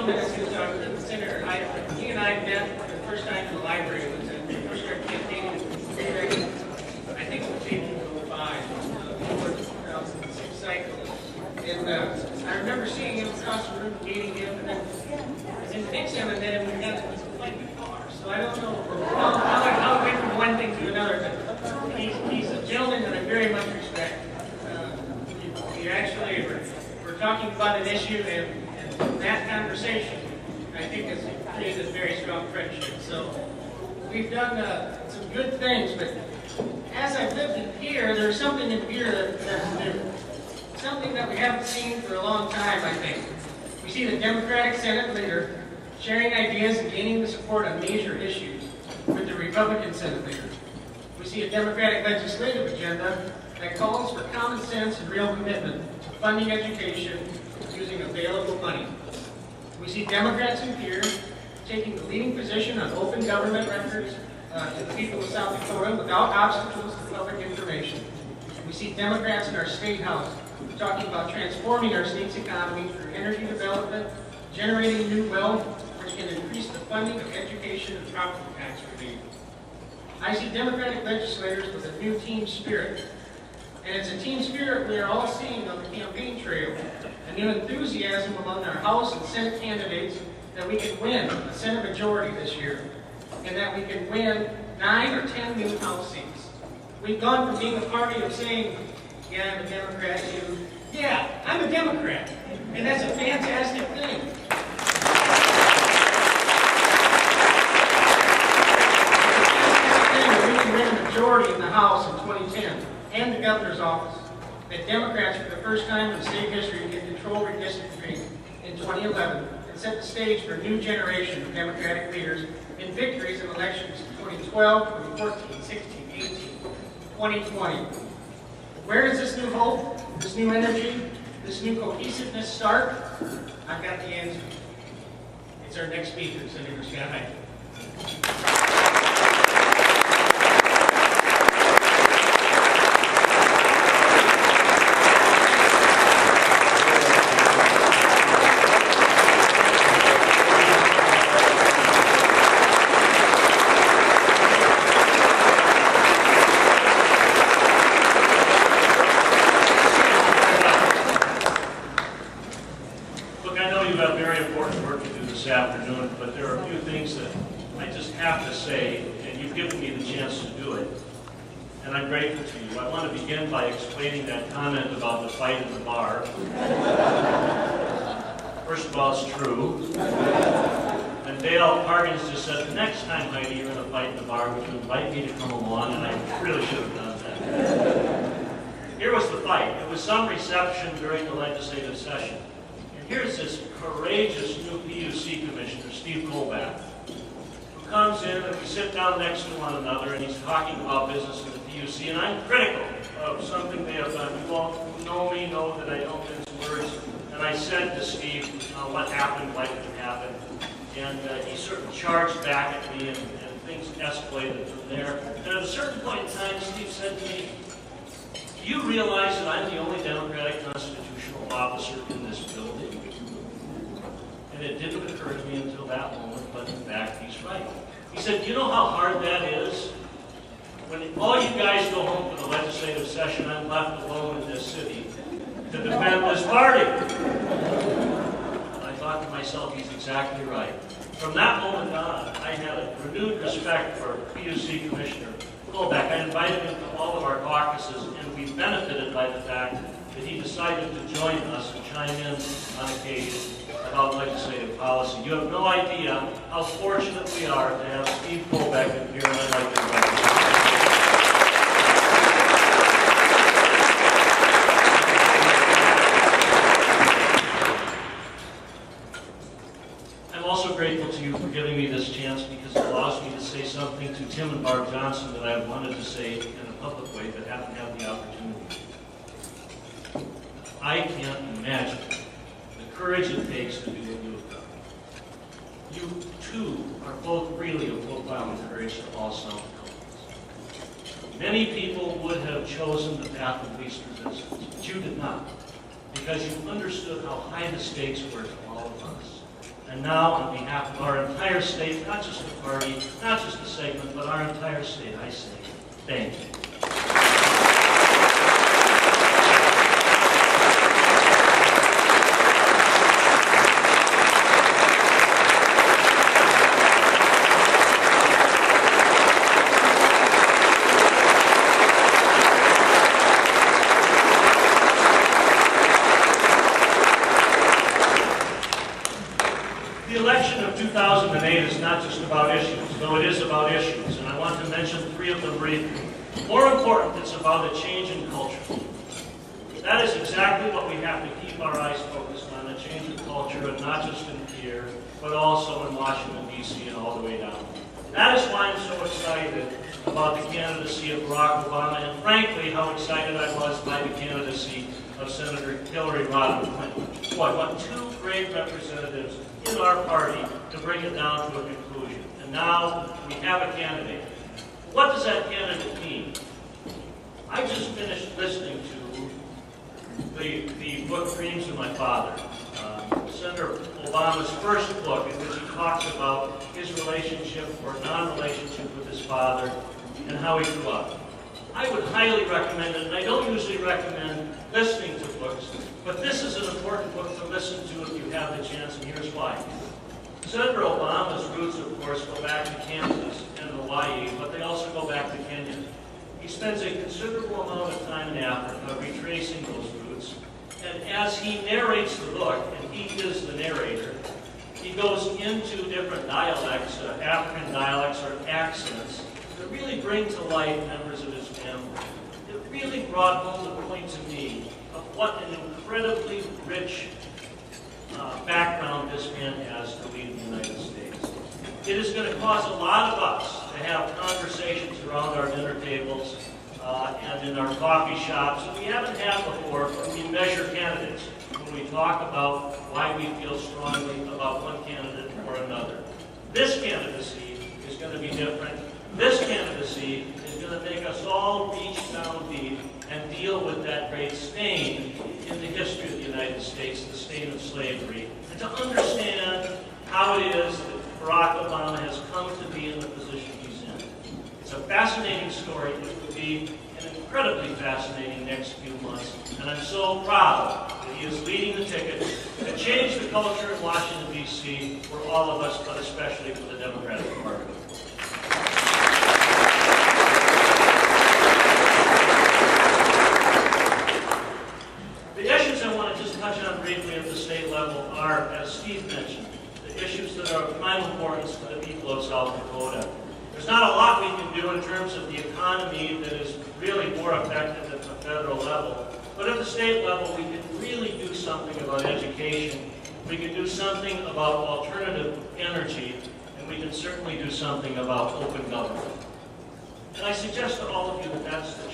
minutes to talk to Senator Heidepriem. He and I met for the first time in the library. It was when we first started campaigning. I think it was April 2005, before the 2006 cycle. And I remember seeing him across the room, meeting him, and then fix him, and then we got to like the car. So I don't know how it went from one thing to another, but he's a gentleman that I very much respect. We actually we're talking about an issue, and that conversation, I think, has created a very strong friendship. So we've done some good things, but as I've lived in here, there's something in here that's new. Something that we haven't seen for a long time, I think. We see the Democratic Senate leader sharing ideas and gaining the support on major issues with the Republican Senate leader. We see a Democratic legislative agenda that calls for common sense and real commitment to funding education using available money. We see Democrats in here taking the leading position on open government records to the people of South Dakota without obstacles to public information. We see Democrats in our state house talking about transforming our state's economy through energy development, generating new wealth, which can increase the funding of education and property tax relief. I see Democratic legislators with a new team spirit. And it's a team spirit we are all seeing on the campaign trail. A new enthusiasm among our House and Senate candidates that we can win a Senate majority this year, and that we can win 9 or 10 new House seats. We've gone from being a party of saying, yeah, I'm a Democrat, to, yeah, I'm a Democrat. And that's a fantastic thing. We can win a majority in the House in 2010 and the governor's office. That Democrats, for the first time in state history, can control redistricting in 2011 and set the stage for a new generation of Democratic leaders in victories in elections in 2012, 2014, 16, 18, 2020. Where does this new hope, this new energy, this new cohesiveness start? I've got the answer. It's our next speaker, Senator Scott Heidepriem. Afternoon, but there are a few things that I just have to say, and you've given me the chance to do it, and I'm grateful to you. I want to begin by explaining that comment about the fight in the bar. First of all, it's true. And Dale Parkins just said, the next time, Heidi, you're going to fight in the bar, would you invite me to come along? And I really should have done that. Here was the fight. It was some reception during the legislative session. Here's this courageous new PUC commissioner, Steve Kolbeck, who comes in and we sit down next to one another and he's talking about business in the PUC, and I'm critical of something they have done. You all who know me know that I don't mince words, and I said to Steve what happened, why did it happen, and he sort of charged back at me and things escalated from there. And at a certain point in time, Steve said to me, do you realize that I'm the only Democratic constitutional officer in this building? And it didn't occur to me until that moment, but in fact, he's right. He said, you know how hard that is? When all you guys go home for the legislative session, I'm left alone in this city to defend this party. I thought to myself, he's exactly right. From that moment on, I had a renewed respect for PUC Commissioner Kolbeck. I invited him to all of our caucuses, and we benefited by the fact that he decided to join us and chime in on occasion about legislative policy. You have no idea how fortunate we are to have Steve Kolbeck in here, and I'd like to invite him. I'm also grateful to you for giving me this chance because it allows me to say something to Tim and Barb Johnson that I wanted to say in a public way but haven't had the opportunity. I can't imagine the courage it takes to do what you have done. You, too, are both really a profile of courage to all South Dakotans. Many people would have chosen the path of least resistance, but you did not, because you understood how high the stakes were to all of us. And now, on behalf of our entire state, not just the party, not just the segment, but our entire state, I say, thank you. The election of 2008 is not just about issues, though it is about issues, and I want to mention 3 of them briefly. More important, it's about a change in culture. That is exactly what we have to keep our eyes focused on, a change in culture, and not just in here, but also in Washington, D.C. and all the way down. That is why I'm so excited about the candidacy of Barack Obama, and frankly, how excited I was by the candidacy of Senator Hillary Rodham Clinton. Boy, what 2 great representatives in our party to bring it down to a conclusion. And now we have a candidate. What does that candidate mean? I just finished listening to the book Dreams of My Father, Senator Obama's first book, in which he talks about his relationship or non-relationship with his father and how he grew up. I would highly recommend it, and I don't usually recommend listening to books, but this is an important book to listen to if you have the chance, and here's why. Senator Obama's roots, of course, go back to Kansas and Hawaii, but they also go back to Kenya. He spends a considerable amount of time in Africa retracing those roots, and as he narrates the book, and he is the narrator, he goes into different dialects, African dialects or accents, that really bring to light members of his family. It really brought home the point to me of what an incredibly rich background this man has to lead the United States. It is going to cause a lot of us to have conversations around our dinner tables and in our coffee shops that we haven't had before when we measure candidates, when we talk about why we feel strongly about one candidate or another. This candidacy is going to be different. This candidacy is going to make us all reach down deep and deal with that great stain in the history of the United States, the stain of slavery, and to understand how it is that Barack Obama has come to be in the position he's in. It's a fascinating story. It will be an incredibly fascinating next few months, and I'm so proud that he is leading the ticket to change the culture in Washington, D.C. for all of us, but especially for the Democratic Party. Briefly at the state level are, as Steve mentioned, the issues that are of prime importance to the people of South Dakota. There's not a lot we can do in terms of the economy that is really more effective at the federal level, but at the state level we can really do something about education, we can do something about alternative energy, and we can certainly do something about open government. And I suggest to all of you that that's the